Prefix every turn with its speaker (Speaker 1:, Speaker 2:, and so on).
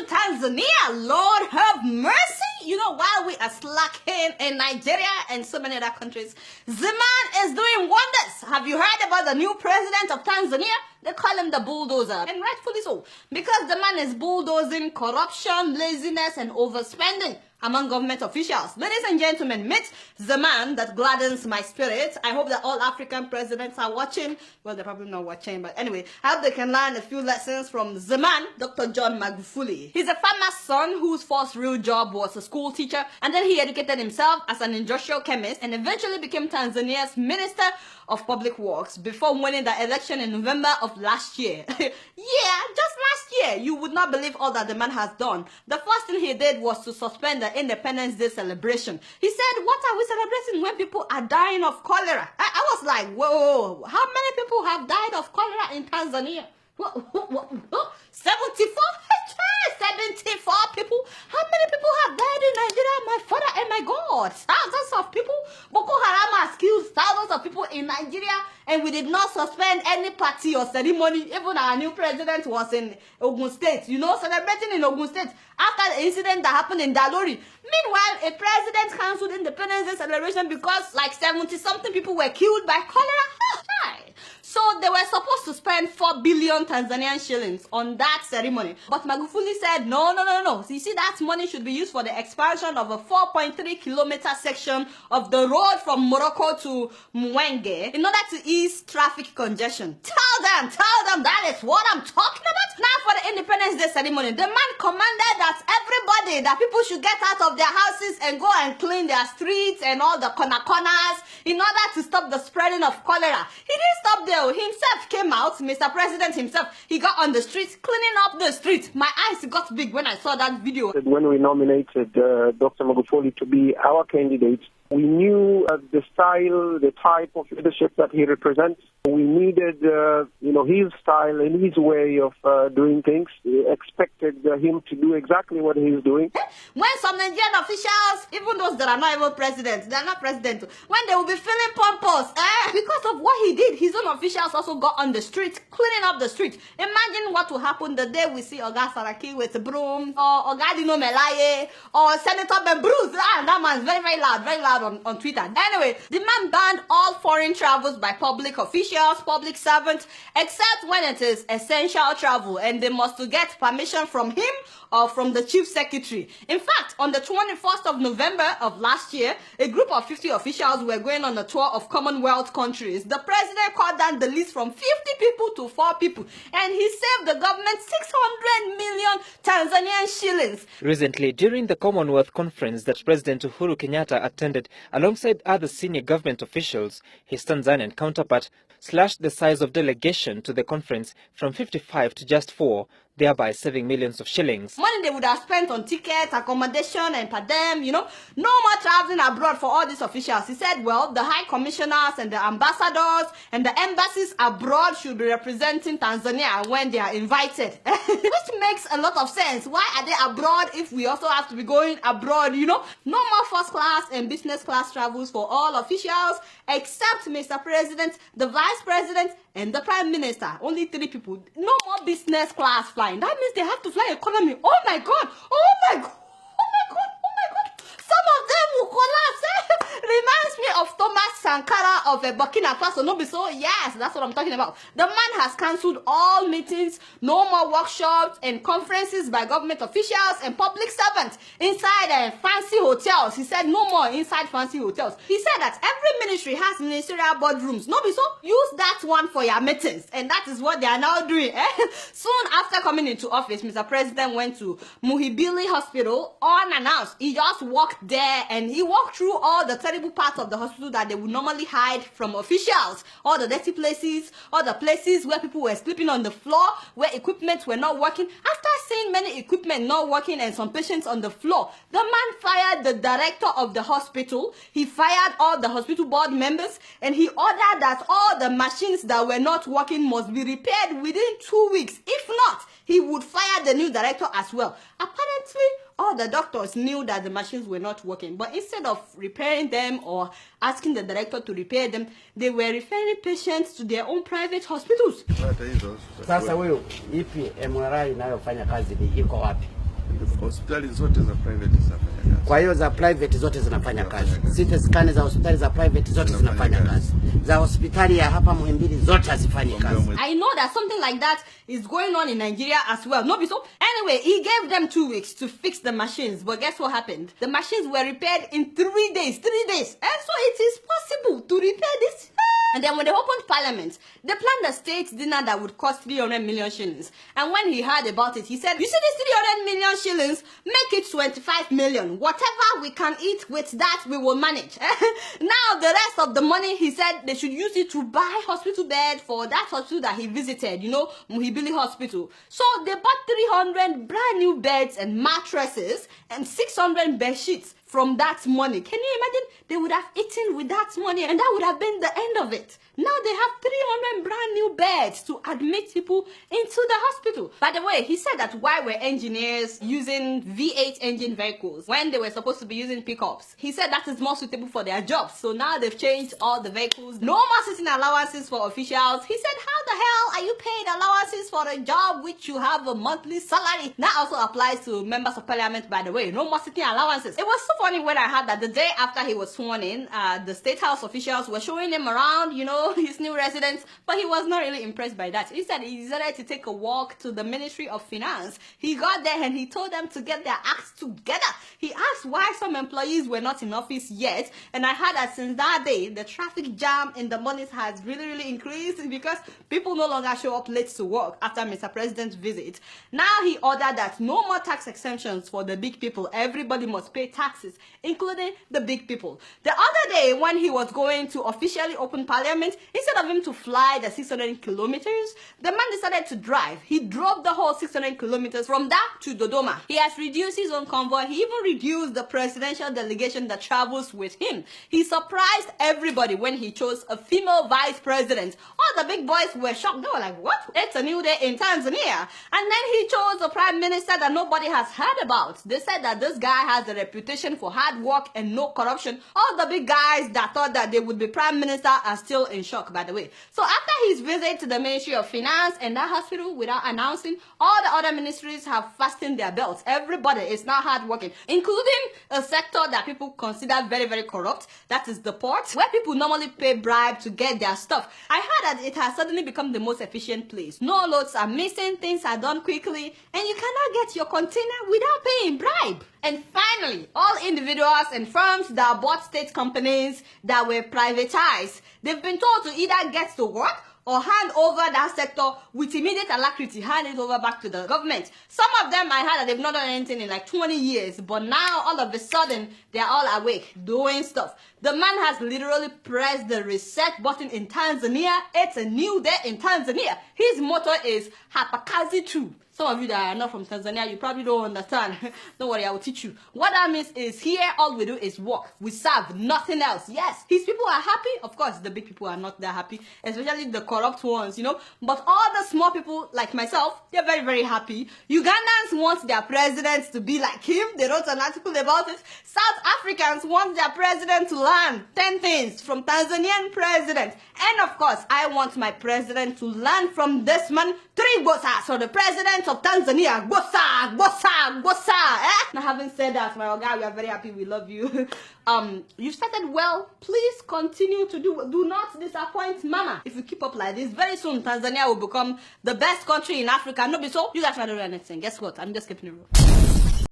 Speaker 1: Tanzania. Lord have mercy. You know, while we are slacking in Nigeria and so many other countries, the man is doing wonders. Have you heard about the new president of Tanzania? They call him the bulldozer, and rightfully so, because the man is bulldozing corruption, laziness, and overspending among government officials. Ladies and gentlemen, meet the man that gladdens my spirit. I hope that all African presidents are watching. Well, they're probably not watching, but anyway, I hope they can learn a few lessons from the man, Dr. John Magufuli. He's a farmer's son whose first real job was a school teacher, and then he educated himself as an industrial chemist and eventually became Tanzania's Minister of Public Works before winning the election in November of last year. Yeah, just last year. You would not believe all that the man has done. The first thing he did was to suspend the Independence Day celebration. He said, what are we celebrating when people are dying of cholera? I was like, whoa, how many people have died of cholera in Tanzania? 74? 74 people? How many people have died in Nigeria? My father and my God. Thousands of people. Boko Haram has killed thousands of people in Nigeria, and we did not suspend any party or ceremony. Even our new president was in Ogun State, you know, celebrating in Ogun State after the incident that happened in Dalori. Meanwhile, a president cancelled Independence Day celebration because like 70-something people were killed by cholera. So they were supposed to spend 4 billion Tanzanian shillings on that ceremony. But Magufuli said, no. So you see, that money should be used for the expansion of a 4.3-kilometer section of the road from Morocco to Mwenge in order to ease traffic congestion. Tell them that is what I'm talking about. Now for the Independence Day ceremony, the man commanded that people should get out of their houses and go and clean their streets and all the corners in order to stop the spreading of cholera. He didn't stop there. Himself came out, Mr. President himself. He got on the streets, cleaning up the streets. My eyes got big when I saw that video.
Speaker 2: When we nominated Dr. Magufuli to be our candidate, we knew the style, the type of leadership that he represents. We needed, his style and his way of doing things. We expected him to do exactly what he's doing.
Speaker 1: When some Nigerian officials, even those that are not even president, they are not president, when they will be feeling pompous, because of what he did, his own officials also got on the street, cleaning up the street. Imagine what will happen the day we see Oga Saraki with a broom, or Oga Dino Melaye, or Senator Bruce. That man's very loud on Twitter. Anyway, the man banned all foreign travels by public officials, public servants, except when it is essential travel, and they must get permission from him or from the chief secretary. In fact, on the 21st of November of last year, a group of 50 officials were going on a tour of Commonwealth countries. The president cut down the list from 50 people to 4 people, and he saved the government 600 million Tanzanian shillings.
Speaker 3: Recently, during the Commonwealth conference that President Uhuru Kenyatta attended alongside other senior government officials, his Tanzanian counterpart slashed the size of delegation to the conference from 55 to just 4, thereby saving millions of shillings.
Speaker 1: Money they would have spent on tickets, accommodation, and per diem, no more traveling abroad for all these officials. He said, well, the high commissioners and the ambassadors and the embassies abroad should be representing Tanzania when they are invited. Which makes a lot of sense. Why are they abroad if we also have to be going abroad, No more first class and business class travels for all officials, except Mr. President, the Vice President, and the Prime Minister. Only 3 people. No more business class flying. That means they have to fly economy. Oh my God. Some of them will collapse. Reminds me of Thomas Sankara of Burkina Faso. No be so? Yes, that's what I'm talking about. The man has cancelled all meetings, no more workshops and conferences by government officials and public servants inside fancy hotels. He said no more inside fancy hotels. He said that every ministry has ministerial boardrooms. No be so? Use that one for your meetings. And that is what they are now doing. Soon after coming into office, Mr. President went to Muhimbili Hospital unannounced. He just walked there and he walked through all the terrible parts of the hospital that they would normally hide from officials. All the dirty places, all the places where people were sleeping on the floor, where equipment were not working. After seeing many equipment not working and some patients on the floor, the man fired the director of the hospital. He fired all the hospital board members, and he ordered that all the machines that were not working must be repaired within 2 weeks. If not, he would fire the new director as well. Apparently, all the doctors knew that the machines were not working, but instead of repairing them or asking the director to repair them, they were referring patients to their own private hospitals.
Speaker 4: Sasa wewe ipi MRI inayofanya kazi ni iko wapi? Hospitali zote za private zinafanya kazi.
Speaker 5: Kwa hiyo za private zote zinafanya kazi. CT scan za hospitali za private zote zinafanya kazi. Za hospitali ya hapa Muhimbili zote hazifanyi kazi.
Speaker 1: I know that something like that is going on in Nigeria as well. No, so anyway, he gave them 2 weeks to fix the machines. But guess what happened? The machines were repaired in 3 days. 3 days. And so it is possible to repair this. And then when they opened parliament, they planned a state dinner that would cost 300 million shillings. And when he heard about it, he said, you see this 300 million shillings, make it 25 million. Whatever we can eat with that, we will manage. Now, the rest of the money, he said they should use it to buy hospital bed for that hospital that he visited, you know, Muhimbili Hospital. So they bought 300 brand new beds and mattresses and 600 bed sheets from that money. Can you imagine? They would have eaten with that money and that would have been the end of it. Now they have 300 brand new beds to admit people into the hospital. By the way, he said that why were engineers using V8 engine vehicles when they were supposed to be using pickups? He said that is more suitable for their jobs. So now they've changed all the vehicles. No more sitting allowances for officials. He said, how the hell are you paid allowances for a job which you have a monthly salary? That also applies to members of parliament, by the way. No more sitting allowances. It was so funny when I heard that the day after he was sworn in, the State House officials were showing him around, you know, his new residence, but he was not really impressed by that. He said he decided to take a walk to the Ministry of Finance. He got there and he told them to get their acts together. He asked why some employees were not in office yet, and I heard that since that day, the traffic jam in the mornings has really increased because people no longer show up late to work after Mr. President's visit. Now he ordered that no more tax exemptions for the big people. Everybody must pay taxes, including the big people. The other day, when he was going to officially open parliament, instead of him to fly the 600 kilometers, the man decided to drive. He drove the whole 600 kilometers from that to Dodoma. He has reduced his own convoy. He even reduced the presidential delegation that travels with him. He surprised everybody when he chose a female vice president. All the big boys were shocked. They were like, what? It's a new day in Tanzania. And then he chose a prime minister that nobody has heard about. They said that this guy has a reputation for hard work and no corruption. All the big guys that thought that they would be prime minister are still in shock, by the way. So after his visit to the Ministry of Finance and that hospital, without announcing, all the other ministries have fastened their belts. Everybody is now hardworking, including a sector that people consider very corrupt. That is the port, where people normally pay bribe to get their stuff. I heard that it has suddenly become the most efficient place. No loads are missing, things are done quickly, and you cannot get your container without paying bribe. And finally, all individuals and firms that bought state companies that were privatized, they've been told to either get to work or hand over that sector with immediate alacrity, hand it over back to the government. Some of them, I heard that they've not done anything in like 20 years, but now all of a sudden, they're all awake, doing stuff. The man has literally pressed the reset button in Tanzania. It's a new day in Tanzania. His motto is Hapakazi 2. Some of you that are not from Tanzania, you probably don't understand. Don't worry, I will teach you. What that means is here, all we do is work. We serve, nothing else. Yes, his people are happy. Of course, the big people are not that happy, especially the corrupt ones, you know. But all the small people like myself, they're very happy. Ugandans want their president to be like him. They wrote an article about it. South Africans want their president to learn 10 things from Tanzanian president. And of course, I want my president to learn from this man 3 bossas. So the president of Tanzania, bossa. Now, having said that, my guy, we are very happy. We love you. You started well. Please continue to do not disappoint mama. If you keep up like this, very soon Tanzania will become the best country in Africa. No, be so you guys not doing anything. Guess what? I'm just keeping it real.